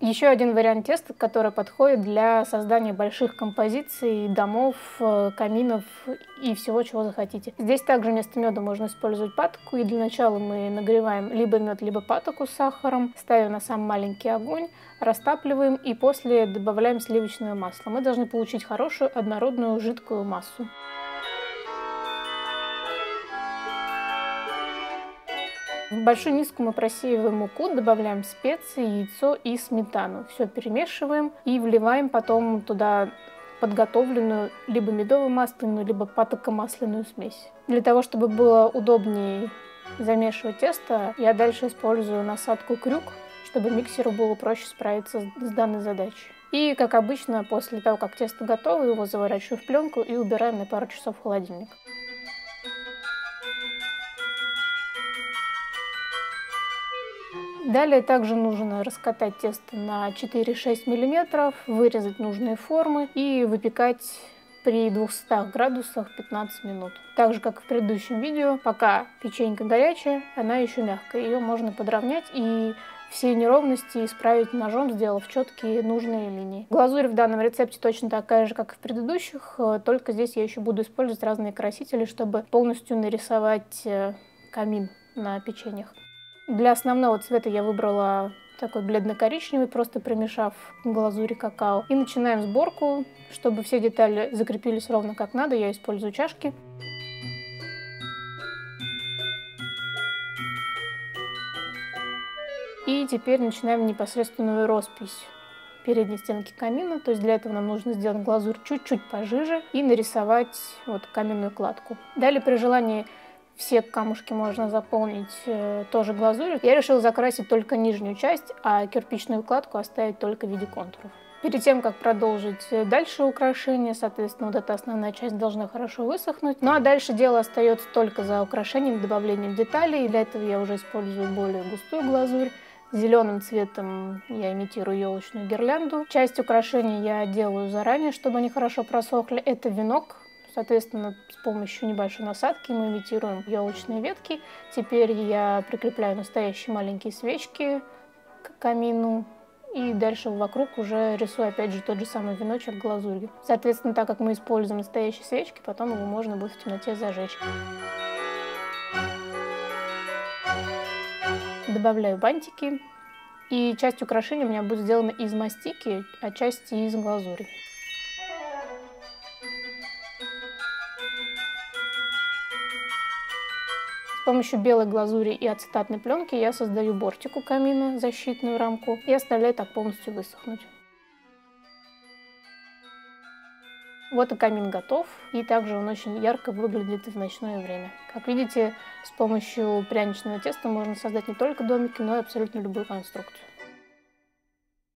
Еще один вариант теста, который подходит для создания больших композиций, домов, каминов и всего, чего захотите. Здесь также вместо меда можно использовать патоку, и для начала мы нагреваем либо мед, либо патоку с сахаром, ставим на самый маленький огонь, растапливаем и после добавляем сливочное масло. Мы должны получить хорошую однородную жидкую массу. В большую миску мы просеиваем муку, добавляем специи, яйцо и сметану. Все перемешиваем и вливаем потом туда подготовленную либо медово-масляную, либо патоко-масляную смесь. Для того, чтобы было удобнее замешивать тесто, я дальше использую насадку крюк, чтобы миксеру было проще справиться с данной задачей. И, как обычно, после того, как тесто готово, его заворачиваю в пленку и убираем на пару часов в холодильник. Далее также нужно раскатать тесто на 4-6 мм, вырезать нужные формы и выпекать при 200 градусах 15 минут. Так же, как в предыдущем видео, пока печенька горячая, она еще мягкая. Ее можно подровнять и все неровности исправить ножом, сделав четкие нужные линии. Глазурь в данном рецепте точно такая же, как и в предыдущих, только здесь я еще буду использовать разные красители, чтобы полностью нарисовать камин на печеньях. Для основного цвета я выбрала такой бледно-коричневый, просто промешав глазурь и какао. И начинаем сборку. Чтобы все детали закрепились ровно как надо, я использую чашки. И теперь начинаем непосредственную роспись передней стенки камина. То есть для этого нам нужно сделать глазурь чуть-чуть пожиже и нарисовать вот каменную кладку. Далее при желании все камушки можно заполнить тоже глазурью. Я решила закрасить только нижнюю часть, а кирпичную кладку оставить только в виде контуров. Перед тем, как продолжить дальше украшение, соответственно, вот эта основная часть должна хорошо высохнуть. Ну а дальше дело остается только за украшением, добавлением деталей. Для этого я уже использую более густую глазурь. Зеленым цветом я имитирую елочную гирлянду. Часть украшений я делаю заранее, чтобы они хорошо просохли. Это венок. Соответственно, с помощью небольшой насадки мы имитируем елочные ветки. Теперь я прикрепляю настоящие маленькие свечки к камину. И дальше вокруг уже рисую опять же тот же самый веночек глазурью. Соответственно, так как мы используем настоящие свечки, потом его можно будет в темноте зажечь. Добавляю бантики. И часть украшения у меня будет сделана из мастики, а часть из глазури. С помощью белой глазури и ацетатной пленки я создаю бортик у камина, защитную рамку, и оставляю так полностью высохнуть. Вот и камин готов, и также он очень ярко выглядит в ночное время. Как видите, с помощью пряничного теста можно создать не только домики, но и абсолютно любую конструкцию.